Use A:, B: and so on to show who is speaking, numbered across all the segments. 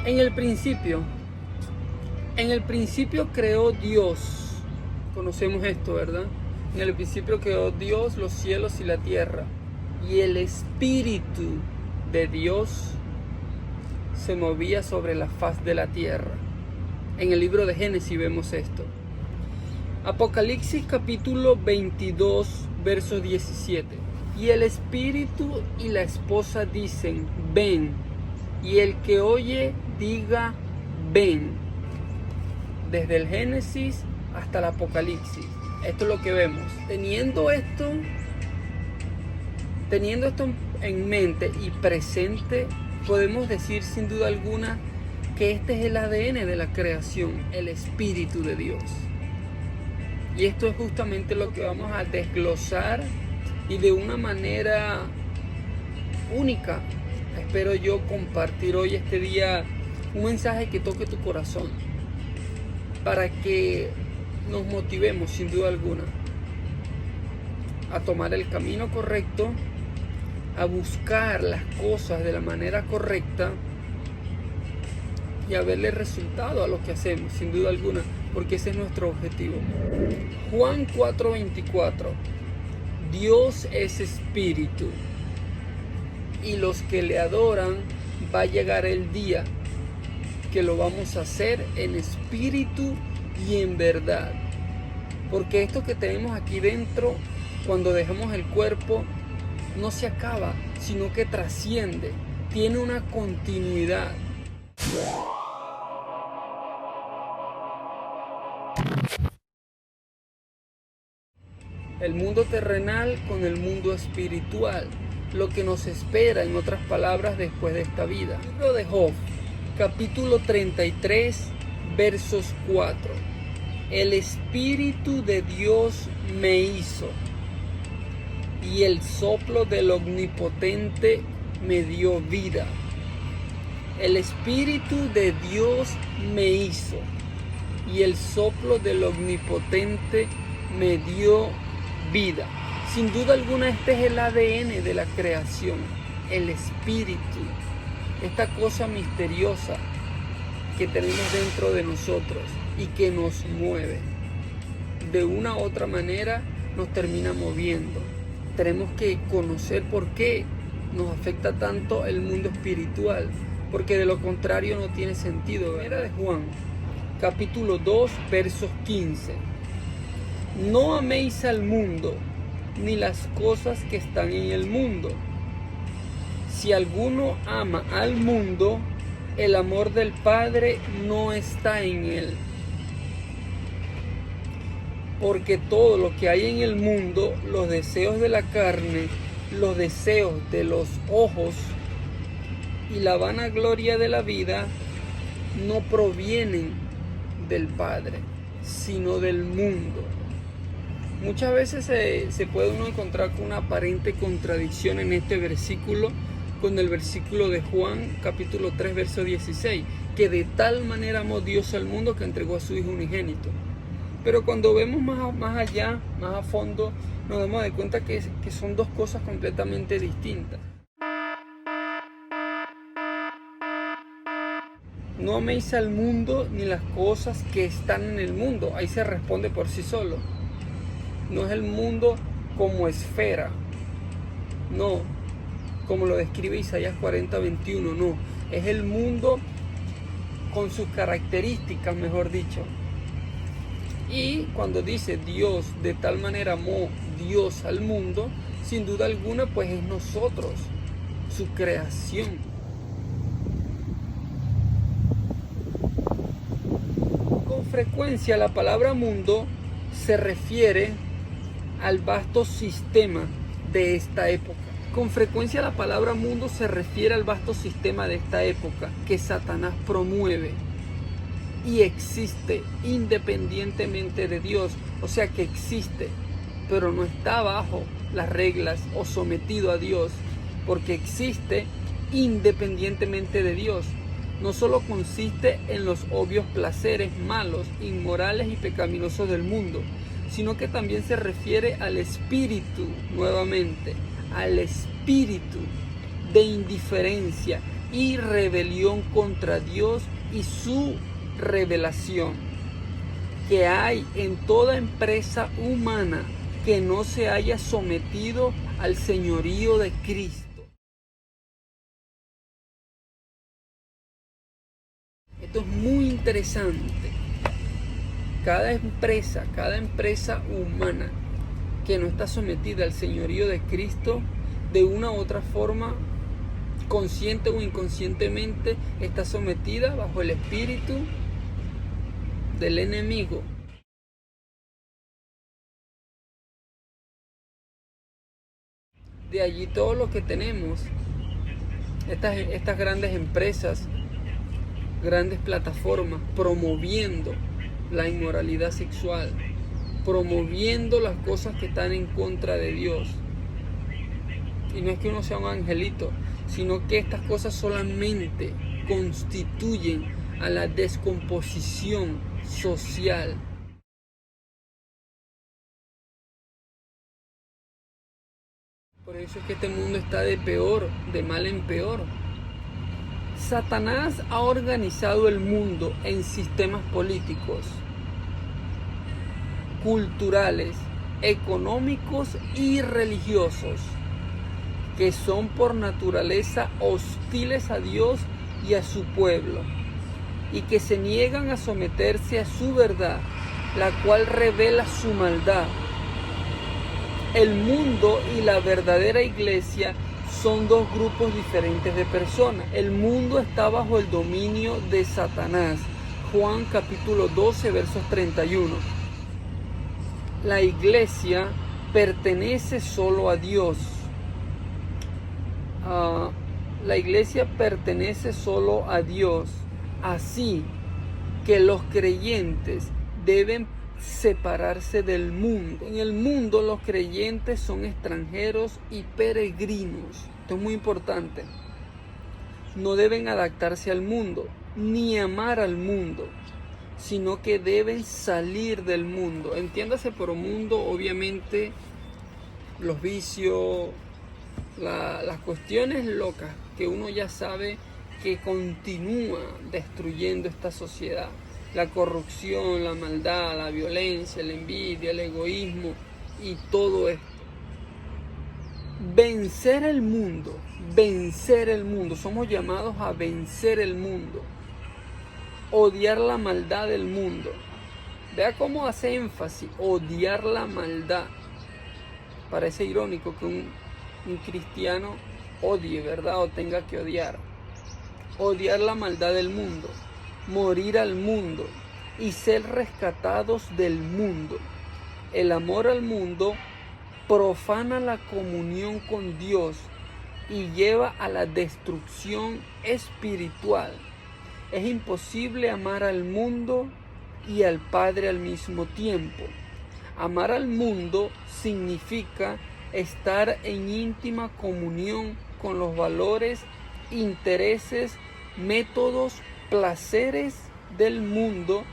A: En el principio creó Dios. Conocemos esto, ¿verdad? En el principio creó Dios los cielos y la tierra. Y el Espíritu de Dios se movía sobre la faz de la tierra. En el libro de Génesis vemos esto. Apocalipsis capítulo 22, verso 17. Y el Espíritu y la esposa dicen, ven. Y el que oye, diga, ven. Desde el Génesis hasta el Apocalipsis. Esto es lo que vemos. Teniendo esto en mente y presente, podemos decir sin duda alguna que este es el ADN de la creación, el Espíritu de Dios. Y esto es justamente lo que vamos a desglosar y de una manera única. Espero yo compartir hoy, este día, un mensaje que toque tu corazón para que nos motivemos sin duda alguna a tomar el camino correcto, a buscar las cosas de la manera correcta y a verle resultado a lo que hacemos, sin duda alguna, porque ese es nuestro objetivo. Juan 4:24. Dios es espíritu, y los que le adoran, va a llegar el día que lo vamos a hacer en espíritu y en verdad. Porque esto que tenemos aquí dentro, cuando dejamos el cuerpo, no se acaba, sino que trasciende, tiene una continuidad. El mundo terrenal con el mundo espiritual, lo que nos espera, en otras palabras, después de esta vida. El libro de Job, capítulo 33, versos 4. El Espíritu de Dios me hizo, y el soplo del Omnipotente me dio vida. El Espíritu de Dios me hizo, y el soplo del Omnipotente me dio vida. Sin duda alguna, este es el ADN de la creación, el Espíritu, esta cosa misteriosa que tenemos dentro de nosotros y que nos mueve. De una u otra manera nos termina moviendo. Tenemos que conocer por qué nos afecta tanto el mundo espiritual, porque de lo contrario no tiene sentido. Primera de Juan, capítulo 2, versos 15. No améis al mundo, ni las cosas que están en el mundo. Si alguno ama al mundo, el amor del Padre no está en él. Porque todo lo que hay en el mundo, los deseos de la carne, los deseos de los ojos y la vanagloria de la vida, no provienen del Padre, sino del mundo. Muchas veces se puede uno encontrar con una aparente contradicción en este versículo con el versículo de Juan capítulo 3 verso 16, que de tal manera amó Dios al mundo que entregó a su Hijo unigénito. Pero cuando vemos más allá, más a fondo, nos damos de cuenta que son dos cosas completamente distintas. No améis al mundo ni las cosas que están en el mundo. Ahí se responde por sí solo. No es el mundo como esfera, no, como lo describe Isaías 40:21, no, es el mundo con sus características, mejor dicho. Y cuando dice Dios de tal manera amó Dios al mundo, sin duda alguna pues es nosotros, su creación. Con frecuencia la palabra mundo se refiere al vasto sistema de esta época. Con frecuencia la palabra mundo se refiere al vasto sistema de esta época que Satanás promueve y existe independientemente de Dios. O sea que existe, pero no está bajo las reglas o sometido a Dios, porque existe independientemente de Dios. No solo consiste en los obvios placeres malos, inmorales y pecaminosos del mundo, sino que también se refiere al espíritu, nuevamente, al espíritu de indiferencia, y rebelión contra Dios y su revelación que hay en toda empresa humana que no se haya sometido al señorío de Cristo. Esto es muy interesante. Cada empresa humana que no está sometida al señorío de Cristo, de una u otra forma, consciente o inconscientemente, está sometida bajo el espíritu del enemigo. De allí todo lo que tenemos, estas grandes empresas, grandes plataformas promoviendo la inmoralidad sexual, promoviendo las cosas que están en contra de Dios. Y no es que uno sea un angelito, sino que estas cosas solamente constituyen a la descomposición social. Por eso es que este mundo está de mal en peor. Satanás ha organizado el mundo en sistemas políticos, culturales, económicos y religiosos, que son por naturaleza hostiles a Dios y a su pueblo, y que se niegan a someterse a su verdad, la cual revela su maldad. El mundo y la verdadera iglesia son dos grupos diferentes de personas. El mundo está bajo el dominio de Satanás. Juan capítulo 12, versos 31. La iglesia pertenece solo a Dios. La iglesia pertenece solo a Dios. Así que los creyentes deben separarse del mundo. En el mundo los creyentes son extranjeros y peregrinos. Esto es muy importante. No deben adaptarse al mundo, ni amar al mundo, sino que deben salir del mundo. Entiéndase por mundo, obviamente, los vicios, las cuestiones locas que uno ya sabe que continúa destruyendo esta sociedad. La corrupción, la maldad, la violencia, la envidia, el egoísmo y todo esto. Vencer el mundo, somos llamados a vencer el mundo, odiar la maldad del mundo. Vea cómo hace énfasis, odiar la maldad. Parece irónico que un cristiano odie, ¿verdad? O tenga que odiar. Odiar la maldad del mundo, morir al mundo y ser rescatados del mundo. El amor al mundo profana la comunión con Dios y lleva a la destrucción espiritual. Es imposible amar al mundo y al Padre al mismo tiempo. Amar al mundo significa estar en íntima comunión con los valores, intereses, métodos, placeres del mundo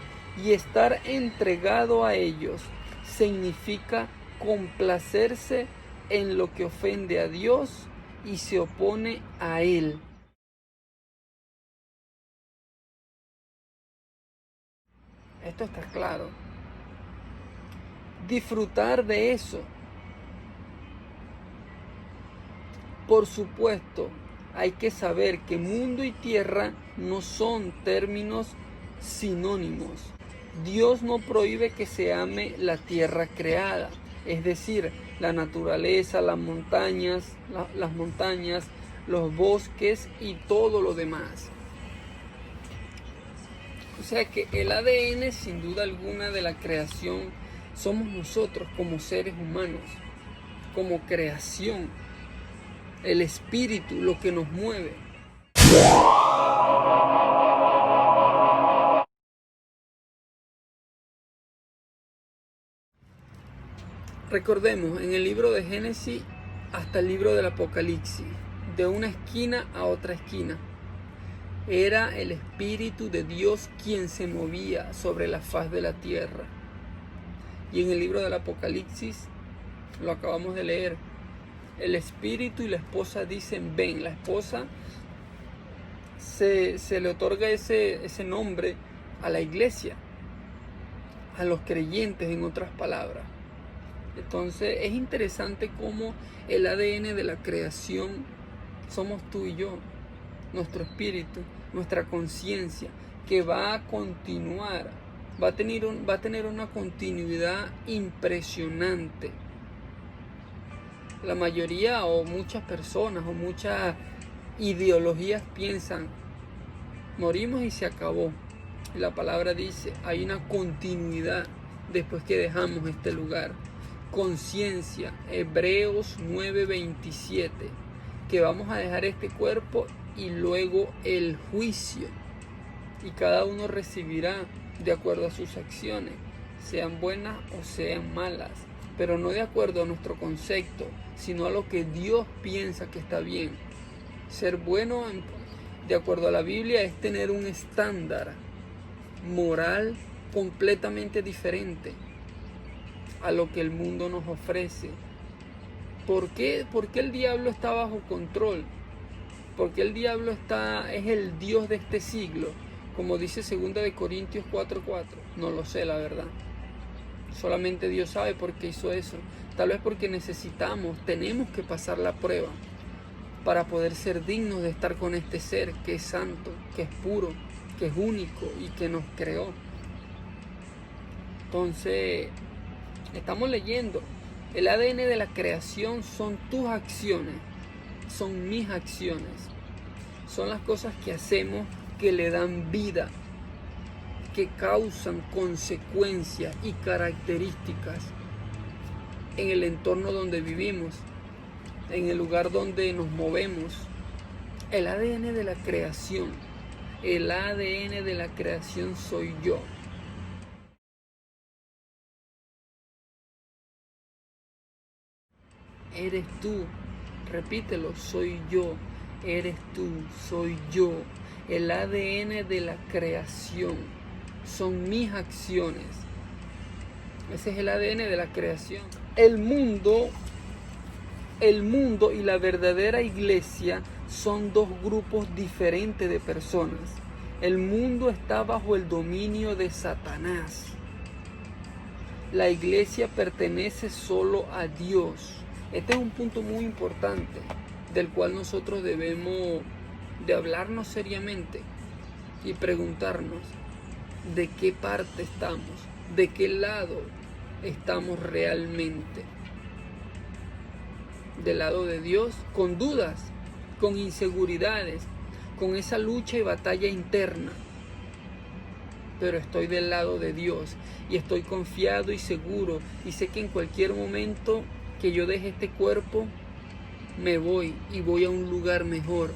A: y estar entregado a ellos. Significa complacerse en lo que ofende a Dios y se opone a Él. Esto está claro. Disfrutar de eso. Por supuesto, hay que saber que mundo y tierra no son términos sinónimos. Dios no prohíbe que se ame la tierra creada, es decir, la naturaleza, las montañas, los bosques y todo lo demás. O sea que el ADN, sin duda alguna, de la creación somos nosotros como seres humanos, como creación, el espíritu, lo que nos mueve. Recordemos, en el libro de Génesis hasta el libro del Apocalipsis, de una esquina a otra esquina, era el Espíritu de Dios quien se movía sobre la faz de la tierra. Y en el libro del Apocalipsis, lo acabamos de leer, el Espíritu y la esposa dicen ven. La esposa se le otorga ese nombre a la iglesia, a los creyentes, en otras palabras. Entonces es interesante cómo el ADN de la creación somos tú y yo, nuestro espíritu, nuestra conciencia, que va a continuar, va a tener una continuidad impresionante. La mayoría o muchas personas o muchas ideologías piensan, morimos y se acabó. Y la palabra dice, hay una continuidad después que dejamos este lugar. Conciencia, Hebreos 9:27, que vamos a dejar este cuerpo y luego el juicio. Y cada uno recibirá de acuerdo a sus acciones, sean buenas o sean malas, pero no de acuerdo a nuestro concepto, sino a lo que Dios piensa que está bien. Ser bueno, de acuerdo a la Biblia, es tener un estándar moral completamente diferente a lo que el mundo nos ofrece. ¿Por qué el diablo está bajo control? Porque el diablo es el Dios de este siglo, como dice 2 Corintios 4:4. No lo sé, la verdad. Solamente Dios sabe por qué hizo eso. Tal vez porque tenemos que pasar la prueba para poder ser dignos de estar con este ser que es santo, que es puro, que es único y que nos creó. Entonces, estamos leyendo, el ADN de la creación son tus acciones, son mis acciones, son las cosas que hacemos que le dan vida, que causan consecuencias y características en el entorno donde vivimos, en el lugar donde nos movemos. El ADN de la creación, el ADN de la creación soy yo. Eres tú, repítelo, soy yo, eres tú, soy yo. El ADN de la creación son mis acciones. Ese es el ADN de la creación. El mundo y la verdadera iglesia son dos grupos diferentes de personas. El mundo está bajo el dominio de Satanás. La iglesia pertenece solo a Dios. Este es un punto muy importante del cual nosotros debemos de hablarnos seriamente y preguntarnos de qué parte estamos, de qué lado estamos realmente. Del lado de Dios, con dudas, con inseguridades, con esa lucha y batalla interna. Pero estoy del lado de Dios y estoy confiado y seguro y sé que en cualquier momento que yo deje este cuerpo, me voy y voy a un lugar mejor.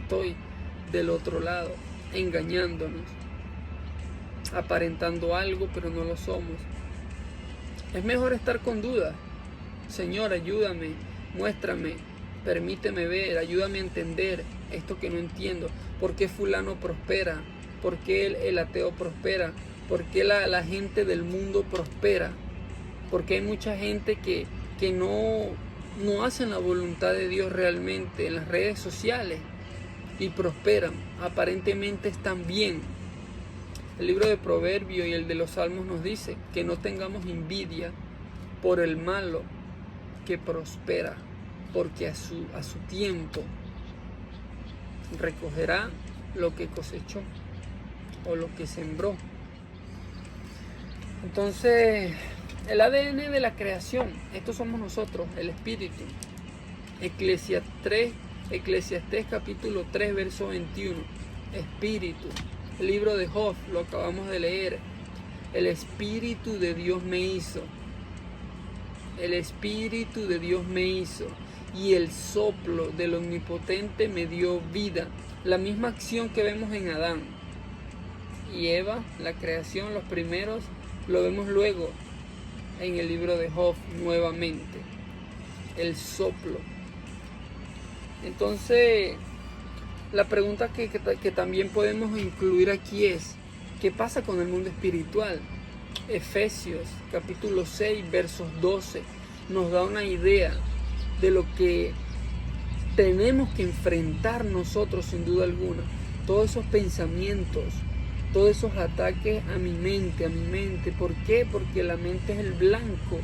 A: Estoy del otro lado, engañándonos, aparentando algo, pero no lo somos. Es mejor estar con dudas. Señor, ayúdame, muéstrame, permíteme ver, ayúdame a entender esto que no entiendo. ¿Por qué fulano prospera? ¿Por qué el ateo prospera? ¿Por qué la gente del mundo prospera? Porque hay mucha gente que no hacen la voluntad de Dios realmente en las redes sociales y prosperan, aparentemente están bien. El libro de Proverbios y el de los Salmos nos dice que no tengamos envidia por el malo que prospera, porque a su tiempo recogerá lo que cosechó o lo que sembró. Entonces, el ADN de la creación, estos somos nosotros, el espíritu. Eclesiastés capítulo 3, verso 21. Espíritu. El libro de Job, lo acabamos de leer. El Espíritu de Dios me hizo. El Espíritu de Dios me hizo. Y el soplo del Omnipotente me dio vida. La misma acción que vemos en Adán y Eva, la creación, los primeros, lo vemos luego en el libro de Job nuevamente. El soplo. Entonces, la pregunta que también podemos incluir aquí es, ¿Qué pasa con el mundo espiritual? Efesios capítulo 6 versos 12 nos da una idea de lo que tenemos que enfrentar nosotros sin duda alguna. Todos esos pensamientos, todos esos ataques a mi mente. ¿Por qué? Porque la mente es el blanco.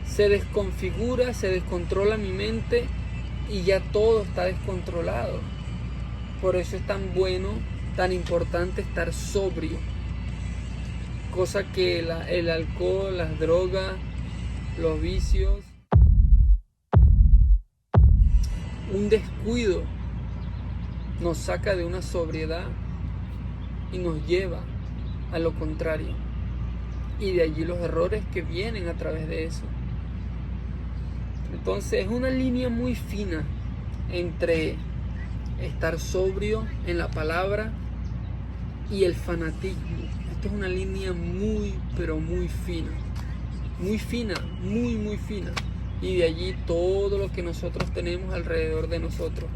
A: Se desconfigura, se descontrola mi mente y ya todo está descontrolado. Por eso es tan bueno, tan importante estar sobrio. Cosa que el alcohol, las drogas, los vicios, un descuido nos saca de una sobriedad y nos lleva a lo contrario. Y de allí los errores que vienen a través de eso. Entonces es una línea muy fina entre estar sobrio en la palabra y el fanatismo. Esto es una línea muy, pero muy fina. Muy fina, muy fina. Y de allí todo lo que nosotros tenemos alrededor de nosotros.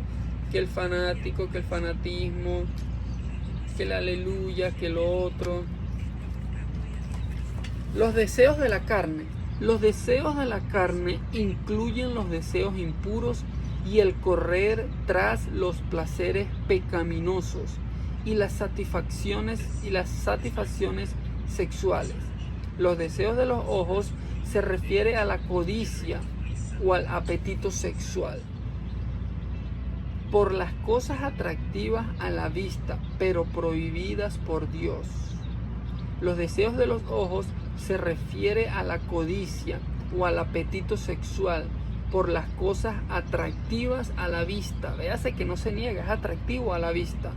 A: Que el fanático, que el fanatismo, que el aleluya, que lo otro. Los deseos de la carne. Los deseos de la carne incluyen los deseos impuros y el correr tras los placeres pecaminosos y las satisfacciones sexuales. Los deseos de los ojos se refiere a la codicia o al apetito sexual por las cosas atractivas a la vista, pero prohibidas por Dios. Los deseos de los ojos se refiere a la codicia o al apetito sexual por las cosas atractivas a la vista. Véase que no se niega, es atractivo a la vista,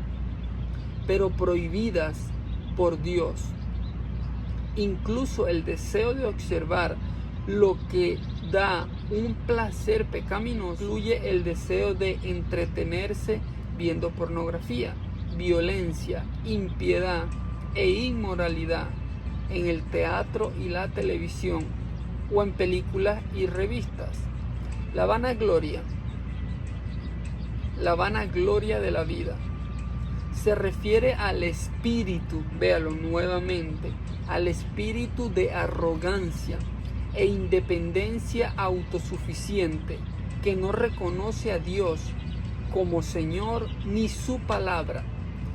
A: pero prohibidas por Dios. Incluso el deseo de observar lo que da un placer pecaminoso incluye el deseo de entretenerse viendo pornografía, violencia, impiedad e inmoralidad en el teatro y la televisión o en películas y revistas. La vanagloria de la vida se refiere al espíritu, véalo nuevamente, al espíritu de arrogancia e independencia autosuficiente que no reconoce a Dios como Señor ni su palabra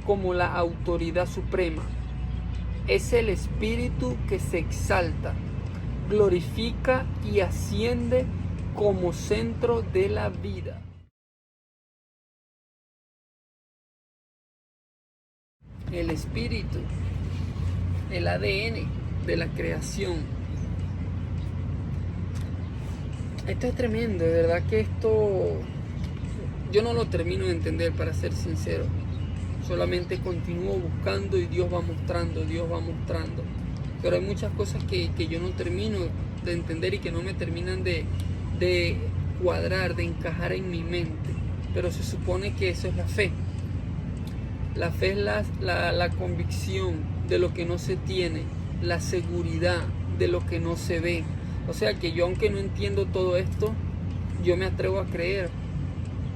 A: como la autoridad suprema. Es el espíritu que se exalta, glorifica y asciende como centro de la vida. El espíritu, el ADN de la creación. Esto es tremendo, de verdad que esto yo no lo termino de entender, para ser sincero. Solamente continúo buscando y Dios va mostrando. Pero hay muchas cosas que yo no termino de entender y que no me terminan de cuadrar, de encajar en mi mente. Pero se supone que eso es la fe. La fe es la convicción de lo que no se tiene, la seguridad de lo que no se ve. O sea que yo, aunque no entiendo todo esto, yo me atrevo a creer.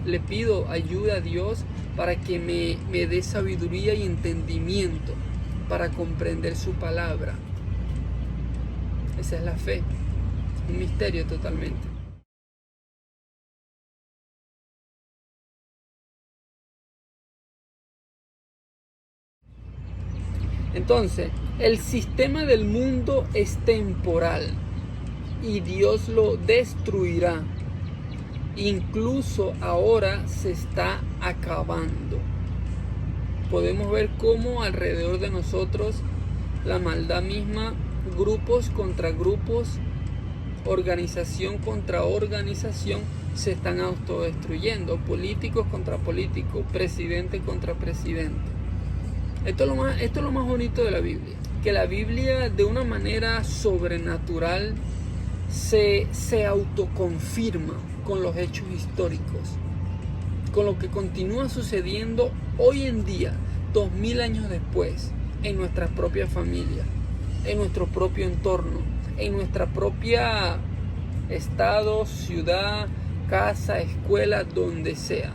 A: Le pido ayuda a Dios para que me dé sabiduría y entendimiento para comprender su palabra. Esa es la fe, un misterio totalmente. Entonces, el sistema del mundo es temporal y Dios lo destruirá. Incluso ahora se está acabando. Podemos ver cómo alrededor de nosotros la maldad misma, grupos contra grupos, organización contra organización, se están autodestruyendo. Políticos contra políticos, presidente contra presidente. Esto es lo más bonito de la Biblia, que la Biblia de una manera sobrenatural se autoconfirma con los hechos históricos, con lo que continúa sucediendo hoy en día, 2000 años después, en nuestra propia familia, en nuestro propio entorno, en nuestra propia estado, ciudad, casa, escuela, donde sea.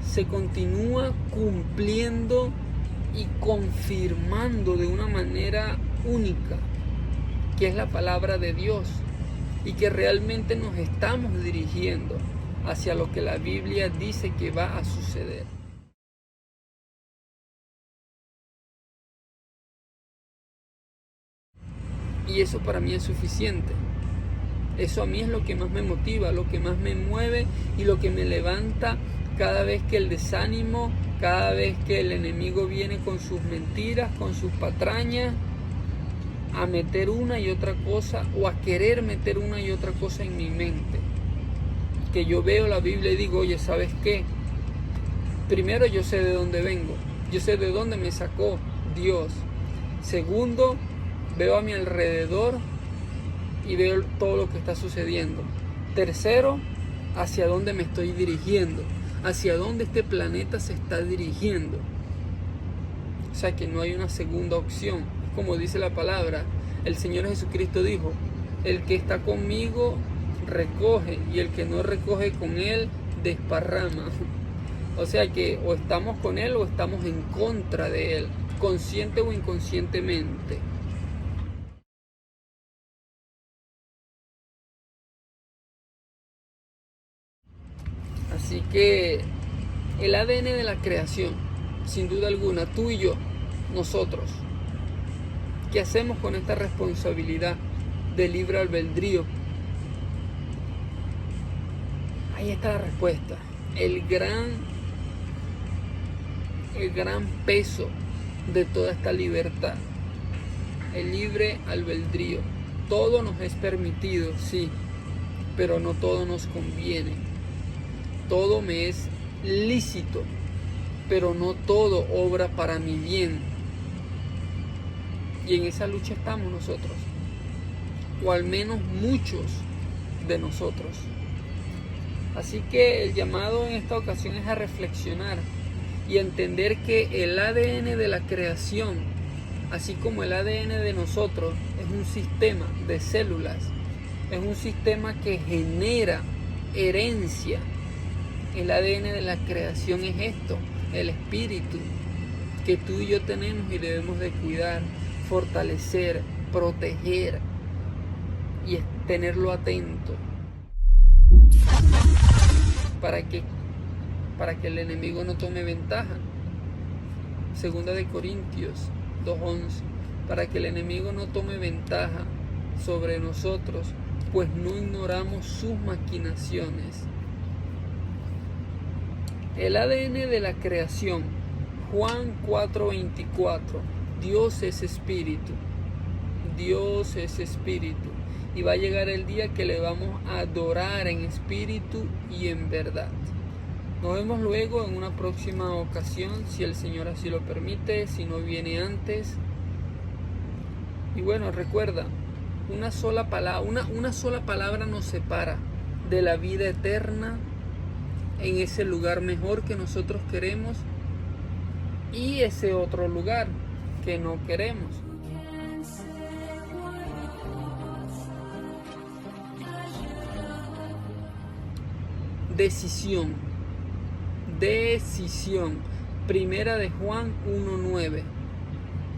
A: Se continúa cumpliendo y confirmando de una manera única que es la palabra de Dios y que realmente nos estamos dirigiendo hacia lo que la Biblia dice que va a suceder. Y eso para mí es suficiente. Eso a mí es lo que más me motiva, lo que más me mueve y lo que me levanta cada vez que el desánimo, cada vez que el enemigo viene con sus mentiras, con sus patrañas, a meter una y otra cosa o a querer meter una y otra cosa en mi mente. Que yo veo la Biblia y digo, oye, ¿sabes qué? Primero, yo sé de dónde vengo, yo sé de dónde me sacó Dios. Segundo, veo a mi alrededor y veo todo lo que está sucediendo. Tercero, hacia dónde me estoy dirigiendo, hacia dónde este planeta se está dirigiendo. O sea que no hay una segunda opción. Como dice la palabra, el Señor Jesucristo dijo, el que está conmigo recoge y el que no recoge con Él desparrama. O sea que o estamos con Él o estamos en contra de Él, consciente o inconscientemente. Así que el ADN de la creación, sin duda alguna, tú y yo, nosotros, ¿qué hacemos con esta responsabilidad de libre albedrío? Ahí está la respuesta. El gran peso de toda esta libertad. El libre albedrío. Todo nos es permitido, sí, pero no todo nos conviene. Todo me es lícito, pero no todo obra para mi bien. Y en esa lucha estamos nosotros, o al menos muchos de nosotros. Así que el llamado en esta ocasión es a reflexionar y a entender que el ADN de la creación, así como el ADN de nosotros, es un sistema de células, es un sistema que genera herencia. El ADN de la creación es esto, el espíritu que tú y yo tenemos y debemos de cuidar, fortalecer, proteger y tenerlo atento para que el enemigo no tome ventaja. Segunda de Corintios 2:11, para que el enemigo no tome ventaja sobre nosotros, pues no ignoramos sus maquinaciones. El ADN de la creación, Juan 4:24, Dios es espíritu, Dios es espíritu, y va a llegar el día que le vamos a adorar en espíritu y en verdad. Nos vemos luego en una próxima ocasión, si el Señor así lo permite, si no viene antes. Y bueno, recuerda, una sola palabra nos separa de la vida eterna en ese lugar mejor que nosotros queremos y ese otro lugar que no queremos. Decisión. Primera de Juan 1:9.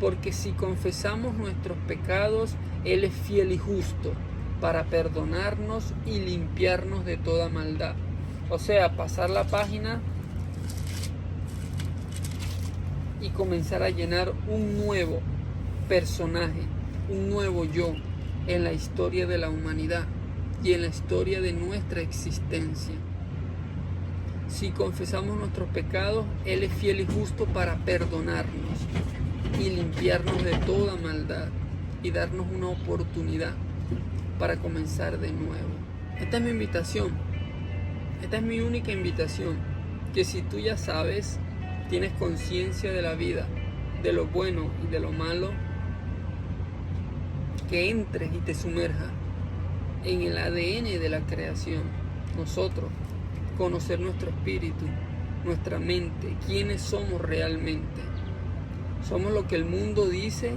A: Porque si confesamos nuestros pecados, Él es fiel y justo para perdonarnos y limpiarnos de toda maldad. O sea, pasar la página y comenzar a llenar un nuevo personaje, un nuevo yo en la historia de la humanidad y en la historia de nuestra existencia. Si confesamos nuestros pecados, Él es fiel y justo para perdonarnos y limpiarnos de toda maldad y darnos una oportunidad para comenzar de nuevo. Esta es mi invitación. Esta es mi única invitación, que si tú ya sabes, tienes conciencia de la vida, de lo bueno y de lo malo, que entres y te sumerjas en el ADN de la creación. Nosotros, conocer nuestro espíritu, nuestra mente, quiénes somos realmente. Somos lo que el mundo dice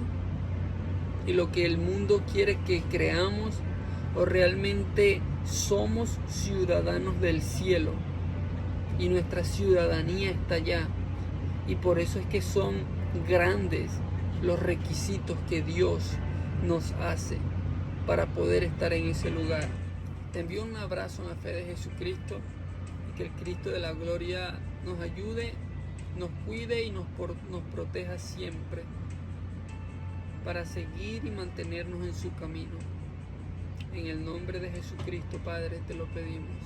A: y lo que el mundo quiere que creamos, o realmente somos ciudadanos del cielo y nuestra ciudadanía está allá, y por eso es que son grandes los requisitos que Dios nos hace para poder estar en ese lugar. Te envío un abrazo en la fe de Jesucristo y que el Cristo de la gloria nos ayude, nos cuide y nos proteja siempre para seguir y mantenernos en su camino. En el nombre de Jesucristo, Padre, te lo pedimos.